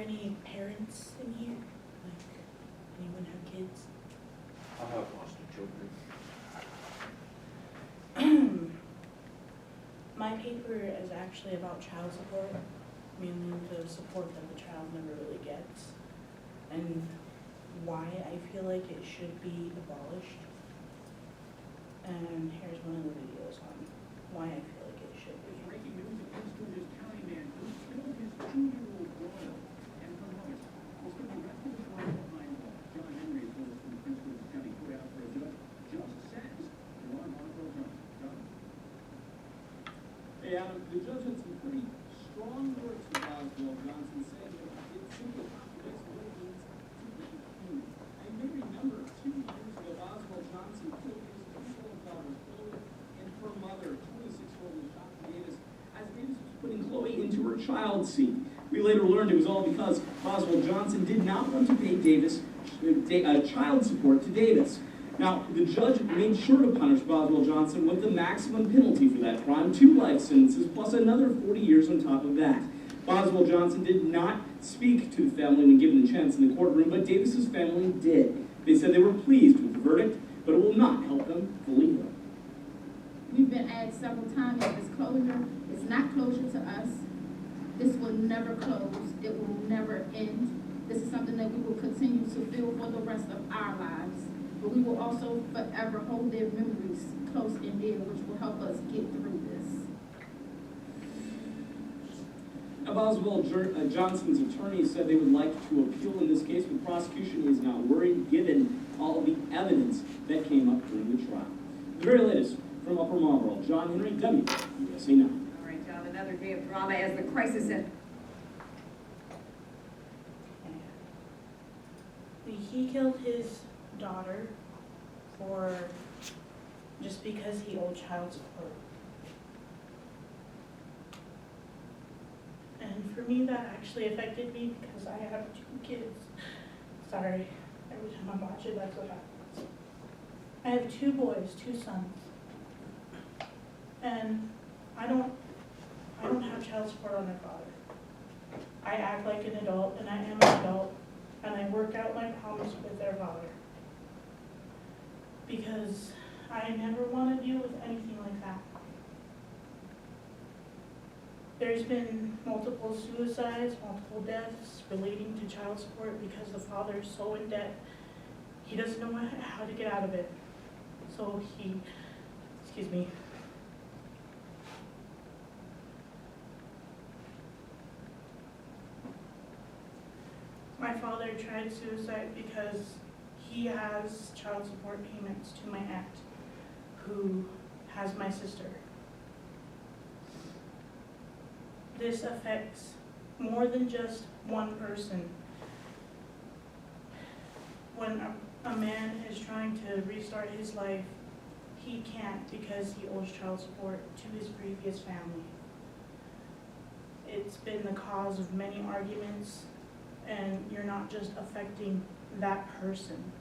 any parents in here? Like, anyone have kids? I have foster children. My paper is actually about child support, mainly the support that the child never really gets, and why I feel like it should be abolished. And here's one of the videos on why I feel like it should be. Breaking news that Prince George's County man who killed his 2-year-old daughter and from August will spend the rest of his life behind bars. John Henry is with us from the Prince George's County Courthouse where a judge just sentenced Juan Boswell Johnson. John? Hey Adam, the judge had some pretty strong words for Boswell Johnson, saying that it simply contradicts what it means to be human. And you may remember 2 years ago, Boswell Johnson killed his 2-year-old daughter, Chloe, and her mother, 26-year-old Shaka Davis, as Davis was putting Chloe into her child seat. We later learned it was all because Boswell Johnson did not want to pay Davis child support to Davis. Now, the judge made sure to punish Boswell Johnson with the maximum penalty for that crime, 2 life sentences, plus another 40 years on top of that. Boswell Johnson did not speak to the family when given the chance in the courtroom, but Davis's family did. They said they were pleased with the verdict, but it will not help them fully heal. We've been asked several times if it's closure. It's not closure to us. This will never close. It will never end. This is something that we will continue to feel for the rest of our lives. But we will also forever hold their memories close and dear, which will help us get through this. Now, Boswell Johnson's attorney said they would like to appeal in this case, but the prosecution is not worried given all the evidence that came up during the trial. The very latest from Upper Marlboro, John Henry, WUSA 9. All right, John, another day of drama as the crisis at He killed his daughter just because he owed child support. And for me, that actually affected me because I have 2 kids. Sorry, every time I watch it, that's what happens. I have 2 boys, 2 sons. And I don't have child support on their father. I act like an adult, and I am an adult, and I work out my problems with their father. Because I never want to deal with anything like that. There's been multiple suicides, multiple deaths relating to child support because the father is so in debt, he doesn't know how to get out of it. So my father tried suicide because he has child support payments to my aunt, who has my sister. This affects more than just one person. When a man is trying to restart his life, he can't because he owes child support to his previous family. It's been the cause of many arguments, and you're not just affecting that person.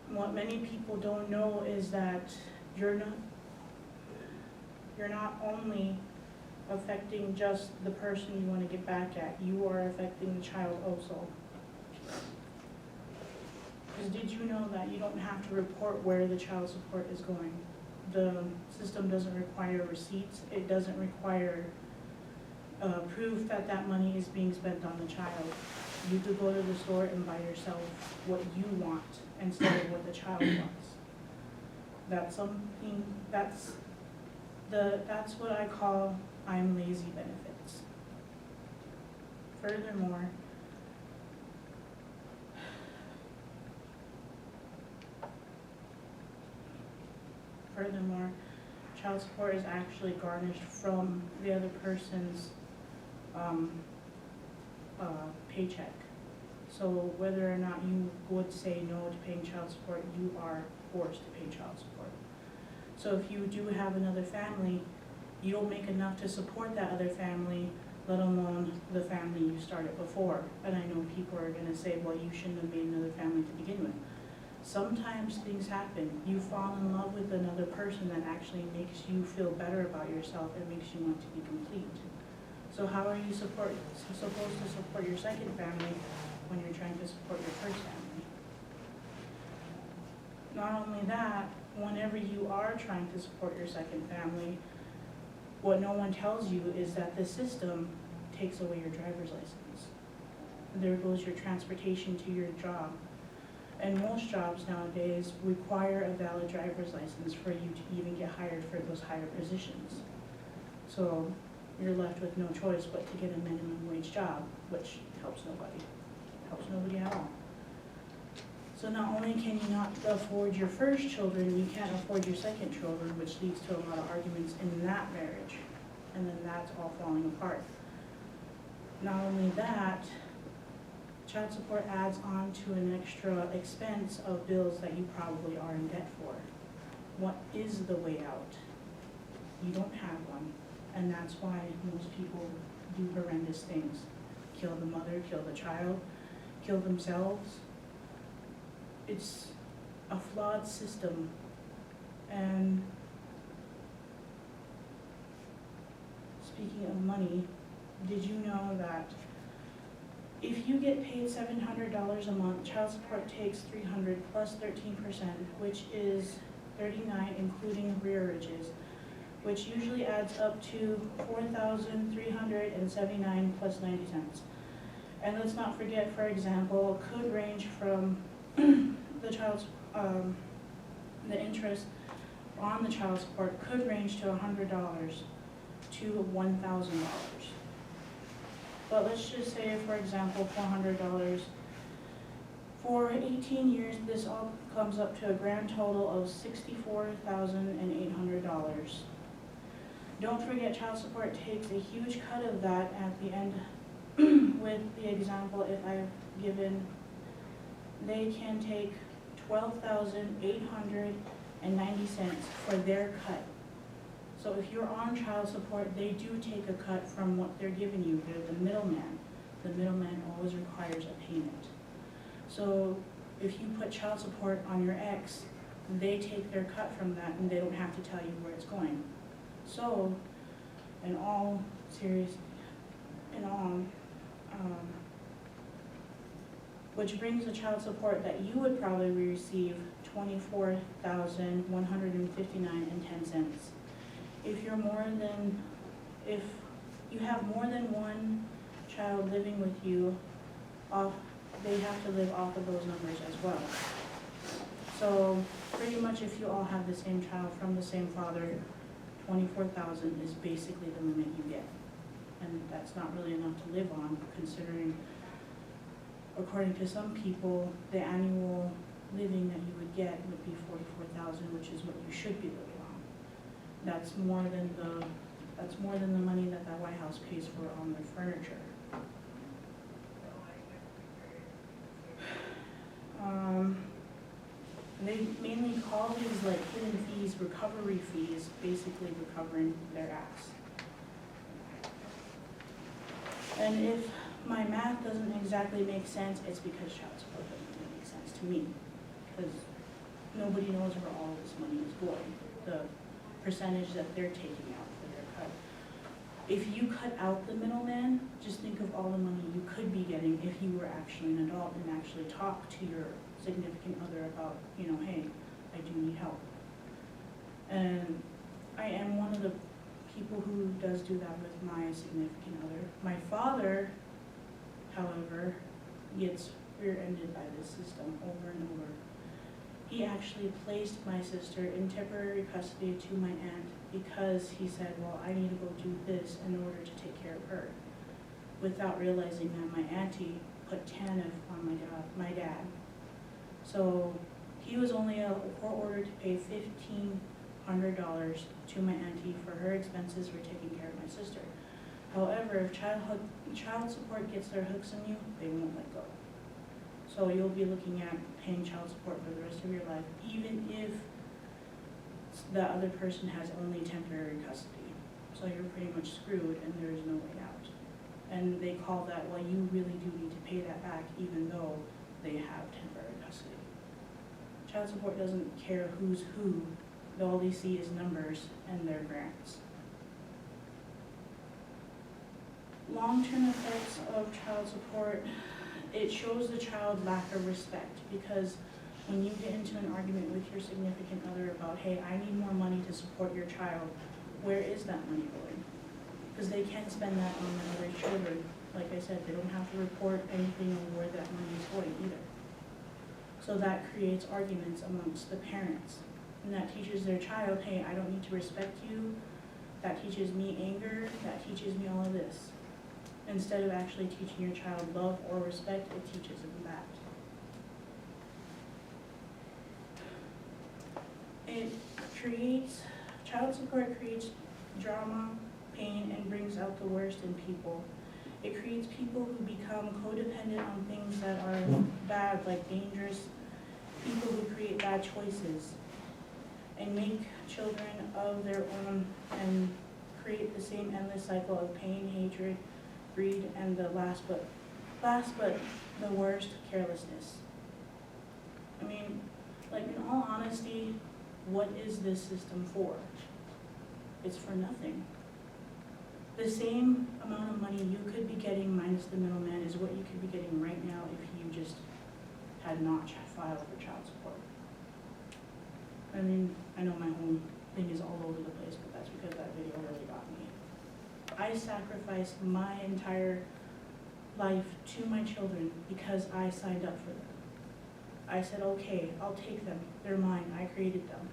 What many people don't know is that you're not only affecting just the person you want to get back at, you are affecting the child also. Because did you know that you don't have to report where the child support is going? The system doesn't require receipts. It doesn't require proof that that money is being spent on the child. You could go to the store and buy yourself what you want instead of what the child wants. That's what I call I'm lazy benefits. Furthermore, child support is actually garnished from the other person's paycheck. So whether or not you would say no to paying child support, you are forced to pay child support. So if you do have another family, you don't make enough to support that other family, let alone the family you started before. And I know people are going to say, well, you shouldn't have made another family to begin with. Sometimes things happen. You fall in love with another person that actually makes you feel better about yourself and makes you want to be complete. So how are you supposed to support your second family when you're trying to support your first family? Not only that, whenever you are trying to support your second family, what no one tells you is that the system takes away your driver's license. There goes your transportation to your job. And most jobs nowadays require a valid driver's license for you to even get hired for those higher positions. So you're left with no choice but to get a minimum wage job, which helps nobody at all. So not only can you not afford your first children, you can't afford your second children, which leads to a lot of arguments in that marriage. And then that's all falling apart. Not only that, child support adds on to an extra expense of bills that you probably are in debt for. What is the way out? You don't have one. And that's why most people do horrendous things. Kill the mother, kill the child, kill themselves. It's a flawed system. And speaking of money, did you know that if you get paid $700 a month, child support takes $300 plus 13%, which is $39 including rearages, which usually adds up to $4,379 plus 90 cents. And let's not forget, for example, could range from the child's the interest on the child support could range to $100 to $1,000. But let's just say, for example, $400. For 18 years, this all comes up to a grand total of $64,800. Don't forget, child support takes a huge cut of that at the end. With the example, if I've given, they can take $12,890 for their cut. So if you're on child support, they do take a cut from what they're giving you. They're the middleman. The middleman always requires a payment. So if you put child support on your ex, they take their cut from that and they don't have to tell you where it's going. So, in all which brings the child support that you would probably receive $24,159.10. If you have more than one child living with you, they have to live off of those numbers as well. So pretty much if you all have the same child from the same father, 24,000 is basically the limit you get. And that's not really enough to live on, considering, according to some people, the annual living that you would get would be 44,000, which is what you should be living on. That's more than the money that White House pays for on their furniture. They mainly call these like hidden fees, recovery fees, basically recovering their ass. And if my math doesn't exactly make sense, it's because child support doesn't make sense to me. Because nobody knows where all this money is going, the percentage that they're taking out for their cut. If you cut out the middleman, just think of all the money you could be getting if you were actually an adult and actually talk to your significant other about, hey, I do need help. And I am one of the people who does do that with my significant other. My father, however, gets rear-ended by this system over and over. He actually placed my sister in temporary custody to my aunt because he said, well, I need to go do this in order to take care of her, without realizing that my auntie put TANF on my dad. So he was only ordered to pay $1,500 to my auntie for her expenses for taking care of my sister. However, if child support gets their hooks in you, they won't let go. So you'll be looking at paying child support for the rest of your life, even if the other person has only temporary custody. So you're pretty much screwed and there is no way out. And they call that, well, you really do need to pay that back even though they have temporary custody. Child support doesn't care who's who. All they see is numbers and their grants. Long-term effects of child support, it shows the child lack of respect, because when you get into an argument with your significant other about, hey, I need more money to support your child, where is that money going? Because they can't spend that on other children. Like I said, they don't have to report anything on where that money is going either. So that creates arguments amongst the parents. And that teaches their child, hey, I don't need to respect you. That teaches me anger. That teaches me all of this. Instead of actually teaching your child love or respect, it teaches them that. It creates, child support creates drama, pain, and brings out the worst in people. It creates people who become codependent on things that are bad, like dangerous, people who create bad choices and make children of their own and create the same endless cycle of pain, hatred, greed, and the last but the worst, carelessness. I mean, like, in all honesty, what is this system for? It's for nothing. The same amount of money you could be getting minus the middleman is what you could be getting right now if you just had not filed for child support. I mean, I know my whole thing is all over the place, but that's because that video really got me. I sacrificed my entire life to my children because I signed up for them. I said, okay, I'll take them. They're mine. I created them.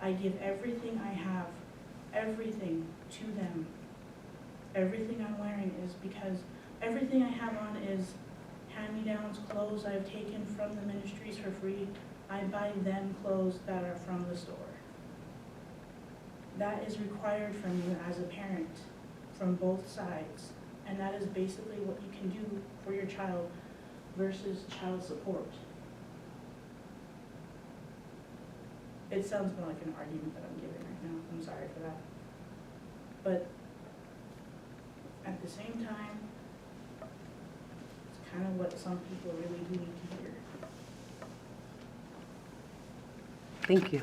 I give everything I have, everything to them. Everything I'm wearing is because everything I have on is hand-me-downs, clothes I've taken from the ministries for free. I buy them clothes that are from the store. That is required from you as a parent, from both sides. And that is basically what you can do for your child versus child support. It sounds more like an argument that I'm giving right now. I'm sorry for that. But at the same time, it's kind of what some people really do need to hear. Thank you.